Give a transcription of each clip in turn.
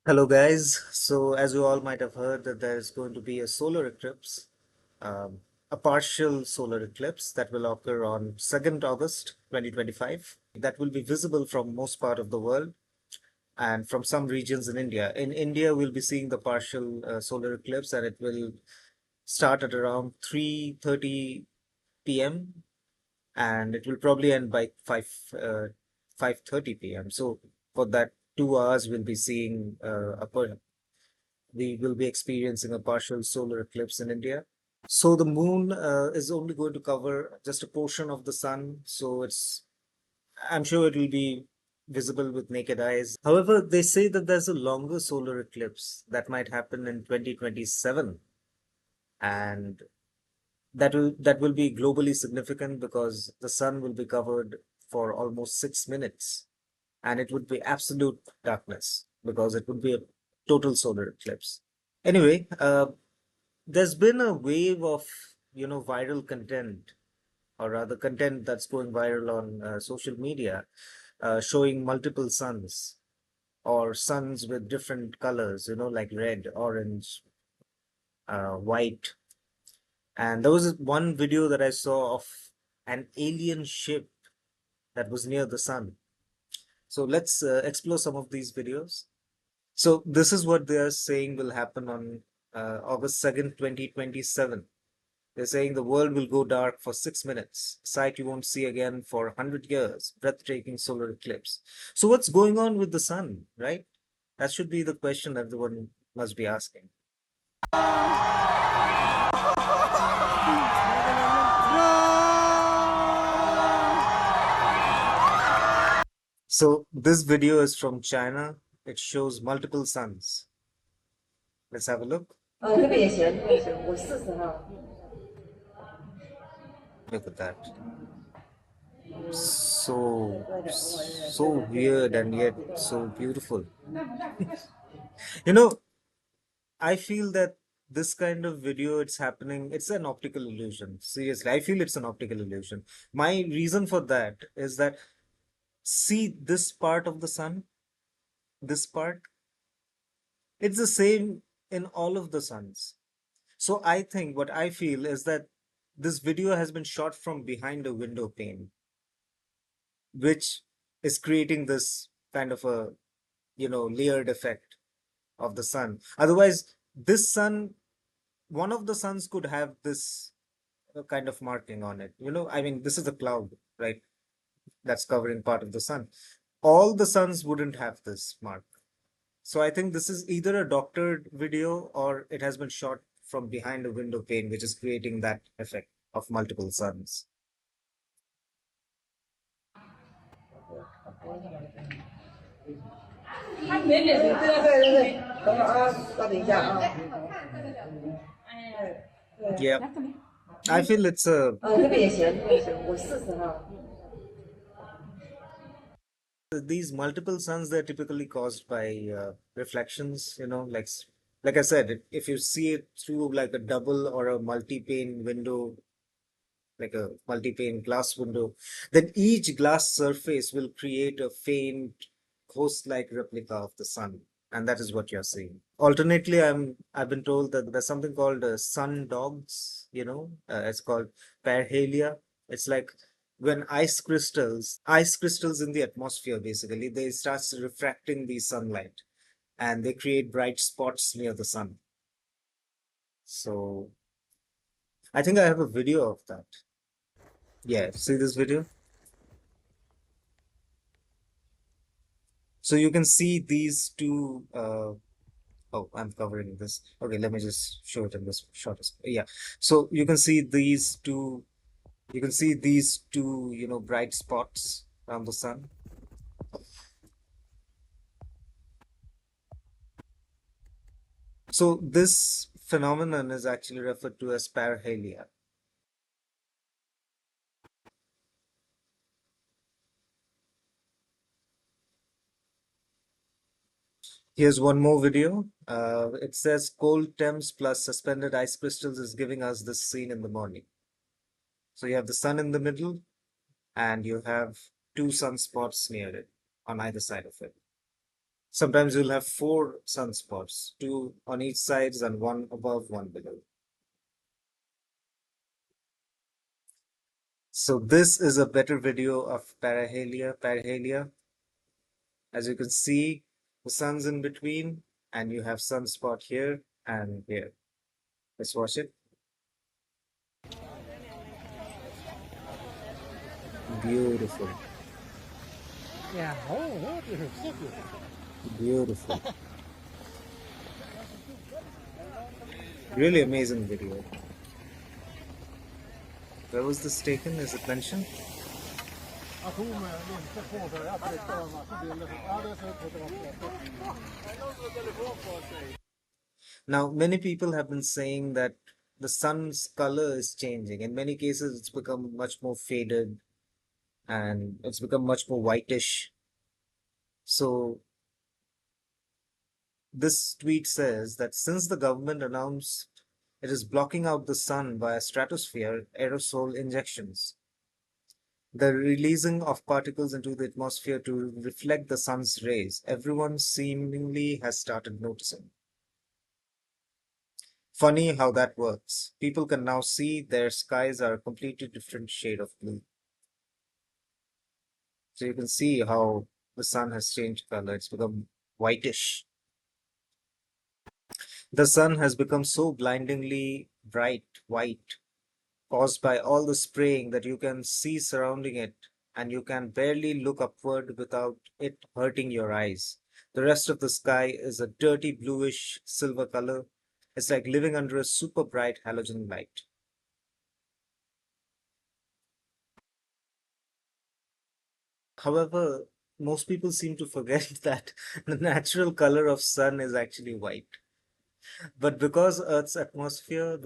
Hello guys. So as you all might have heard that there is going to be a solar eclipse, um, a partial solar eclipse that will occur on 2nd August 2025. That will be visible from most part of the world and from some regions in India. In India, we'll be seeing the partial solar eclipse and it will start at around 3:30 p.m. and it will probably end by 5:30 p.m. So for that 2 hours, we'll be seeing we will be experiencing a partial solar eclipse in India. So the moon is only going to cover just a portion of the sun. So I'm sure it will be visible with naked eyes. However, they say that there's a longer solar eclipse that might happen in 2027. And that will be globally significant because the sun will be covered for almost 6 minutes and it would be absolute darkness because it would be a total solar eclipse. Anyway, there's been a wave of viral content, or rather content that's going viral on social media, showing multiple suns or suns with different colors, like red, orange, white. And there was one video that I saw of an alien ship that was near the sun. So let's explore some of these videos. So this is what they are saying will happen on August 2nd, 2027. They're saying the world will go dark for 6 minutes, a sight you won't see again for 100 years, breathtaking solar eclipse. So what's going on with the sun, right? That should be the question everyone must be asking. So this video is from China. It shows multiple suns. Let's have a look. 特别咸，我试试哈。Look at that. So weird and yet so beautiful. You know, I feel that this kind of video, it's happening, it's an optical illusion. Seriously, I feel it's an optical illusion. My reason for that is that, see this part of the sun, this part, it's the same in all of the suns. So I think what I feel is that this video has been shot from behind a window pane, which is creating this kind of a, layered effect of the sun. Otherwise, this sun, one of the suns could have this kind of marking on it. I mean, this is a cloud, right? That's covering part of the sun. All the suns wouldn't have this mark. So I think this is either a doctored video or it has been shot from behind a window pane, which is creating that effect of multiple suns. Yeah, I feel it's a 特别咸，我试试哈。these multiple suns, they're typically caused by reflections, like I said, if you see it through like a double or a multi-pane window, like a multi-pane glass window, then each glass surface will create a faint ghost-like replica of the sun. And that is what you're seeing. Alternately, I've been told that there's something called sun dogs, it's called parhelia. It's like when ice crystals in the atmosphere, basically, they start refracting the sunlight and they create bright spots near the sun. So I think I have a video of that. Yeah, see this video? So you can see these two. Oh, I'm covering this. Okay, let me just show it in this shortest. Yeah. So you can see these two. You can see these two, bright spots around the sun. So this phenomenon is actually referred to as parhelia. Here's one more video. It says cold temps plus suspended ice crystals is giving us this scene in the morning. So you have the sun in the middle and you have two sunspots near it on either side of it. Sometimes you'll have four sunspots, two on each sides and one above, one below. So this is a better video of parhelia. Parhelia, as you can see, the sun's in between, and you have sunspot here and here. Let's watch it. Beautiful. Yeah. Oh, Beautiful. Really amazing video. Where was this taken? Is it mentioned? Now, many people have been saying that the sun's color is changing. In many cases, it's become much more faded and it's become much more whitish. So this tweet says that since the government announced it is blocking out the sun via stratosphere aerosol injections, the releasing of particles into the atmosphere to reflect the sun's rays, everyone seemingly has started noticing. Funny how that works. People can now see their skies are a completely different shade of blue. So you can see how the sun has changed color. It's become whitish. The sun has become so blindingly bright white, caused by all the spraying that you can see surrounding it, and you can barely look upward without it hurting your eyes. The rest of the sky is a dirty bluish silver color. It's like living under a super bright halogen light. However, most people seem to forget that the natural color of sun is actually white. But because of Earth's atmosphere,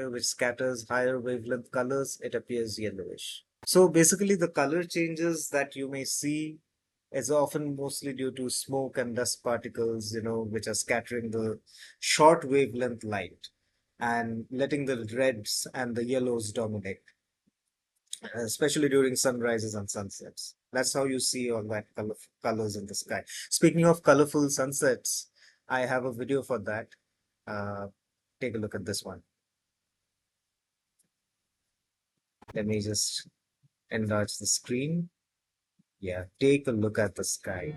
which scatters higher wavelength colors, it appears yellowish. So basically, the color changes that you may see is often mostly due to smoke and dust particles, which are scattering the short wavelength light and letting the reds and the yellows dominate, especially during sunrises and sunsets. That's how you see all that colors in the sky. Speaking of colorful sunsets, I have a video for that. Uh, Take a look at this one. Let me just enlarge the screen. Yeah, take a look at the sky.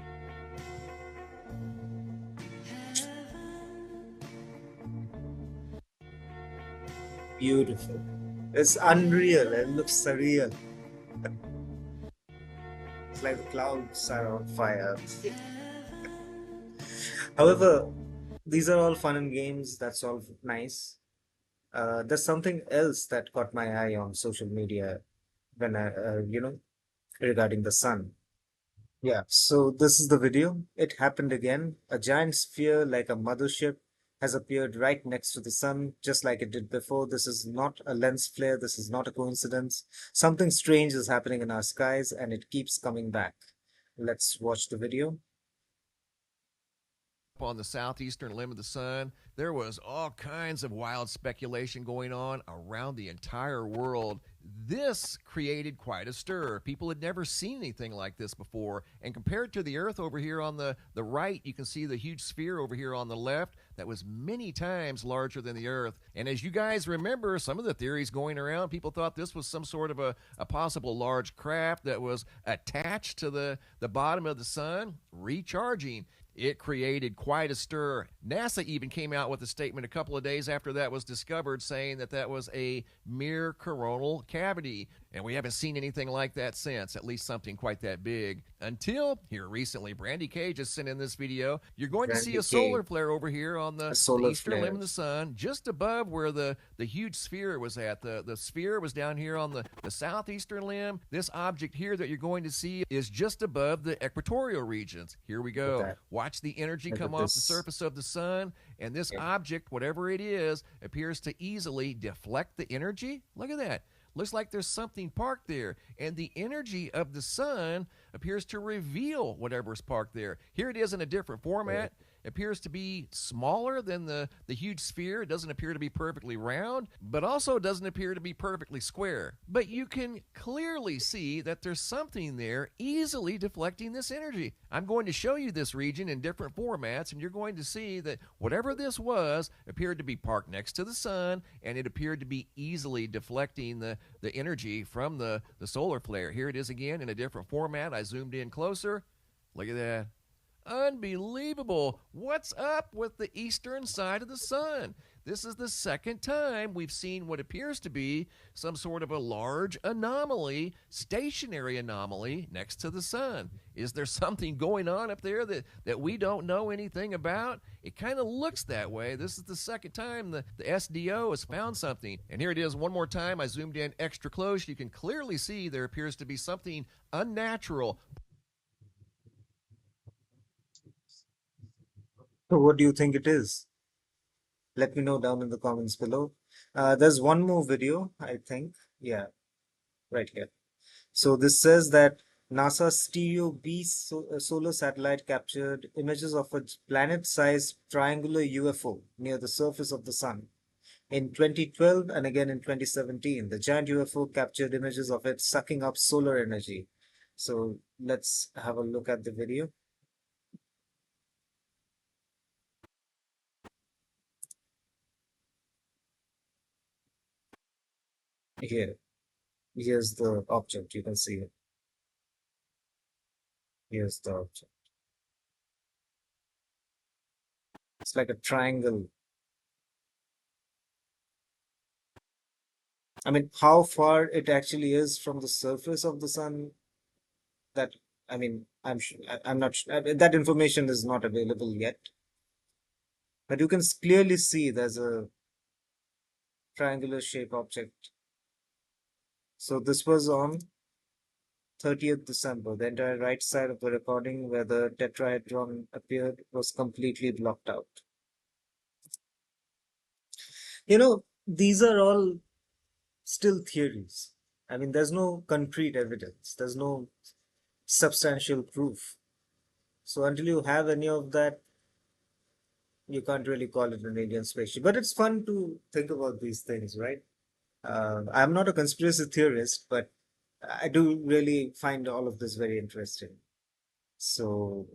Beautiful. It's unreal. It looks surreal. It's like the clouds are on fire. However, these are all fun and games. That's all nice. There's something else that caught my eye on social media when regarding the sun. Yeah, so this is the video. It happened again. A giant sphere like a mothership has appeared right next to the sun, just like it did before. This is not a lens flare. This is not a coincidence. Something strange is happening in our skies and it keeps coming back. Let's watch the video. On the southeastern limb of the sun, there was all kinds of wild speculation going on around the entire world. This created quite a stir. People had never seen anything like this before. And compared to the Earth over here on the right, you can see the huge sphere over here on the left that was many times larger than the Earth. And as you guys remember, some of the theories going around, people thought this was some sort of a possible large craft that was attached to the bottom of the sun, recharging. It created quite a stir. NASA even came out with a statement a couple of days after that was discovered saying that that was a mere coronal cavity. And we haven't seen anything like that since, at least something quite that big. Until here recently, Brandy K just sent in this video. You're going to see a solar flare over here on the eastern limb of the sun, just above where the huge sphere was at. The sphere was down here on the southeastern limb. This object here that you're going to see is just above the equatorial regions. Here we go. Watch the energy come off the surface of the sun, and this object, whatever it is, appears to easily deflect the energy. Look at that. Looks like there's something parked there, and the energy of the sun appears to reveal whatever's parked there. Here it is in a different format. appears to be smaller than the huge sphere. It doesn't appear to be perfectly round, but also doesn't appear to be perfectly square. But you can clearly see that there's something there easily deflecting this energy. I'm going to show you this region in different formats, and you're going to see that whatever this was appeared to be parked next to the sun, and it appeared to be easily deflecting the energy from the solar flare. Here it is again in a different format. I zoomed in closer. Look at that. Unbelievable. What's up with the eastern side of the sun? This is the second time we've seen what appears to be some sort of a large anomaly, stationary anomaly next to the sun. Is there something going on up there that we don't know anything about? It kind of looks that way. This is the second time the SDO has found something. And here it is one more time. I zoomed in extra close. You can clearly see there appears to be something unnatural. So what do you think it is? Let me know down in the comments below. There's one more video, I think. Yeah, right here. So this says that NASA's Stereo B solar satellite captured images of a planet-sized triangular UFO near the surface of the sun. In 2012 and again in 2017, the giant UFO captured images of it sucking up solar energy. So let's have a look at the video. Here, here's the object. You can see it. Here's the object. It's like a triangle. I mean, how far it actually is from the surface of the sun, that, I mean, I'm not sure. That information is not available yet. But you can clearly see there's a triangular shape object. So this was on 30th December. The entire right side of the recording where the tetrahedron appeared was completely blocked out. You know, these are all still theories. I mean, there's no concrete evidence. There's no substantial proof. So until you have any of that, you can't really call it an alien spaceship. But it's fun to think about these things, right? I'm not a conspiracy theorist, but I do really find all of this very interesting. So,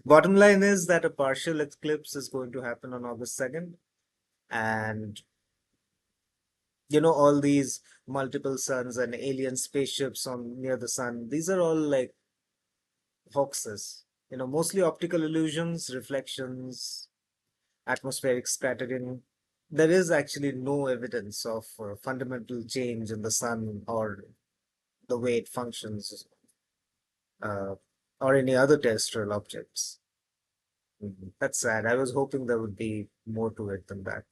bottom line is that a partial eclipse is going to happen on August 2nd. And, you know, all these multiple suns and alien spaceships on near the sun, these are all like hoaxes. You know, mostly optical illusions, reflections, atmospheric scattering. There is actually no evidence of fundamental change in the sun or the way it functions, uh, or any other terrestrial objects. That's sad. I was hoping there would be more to it than that.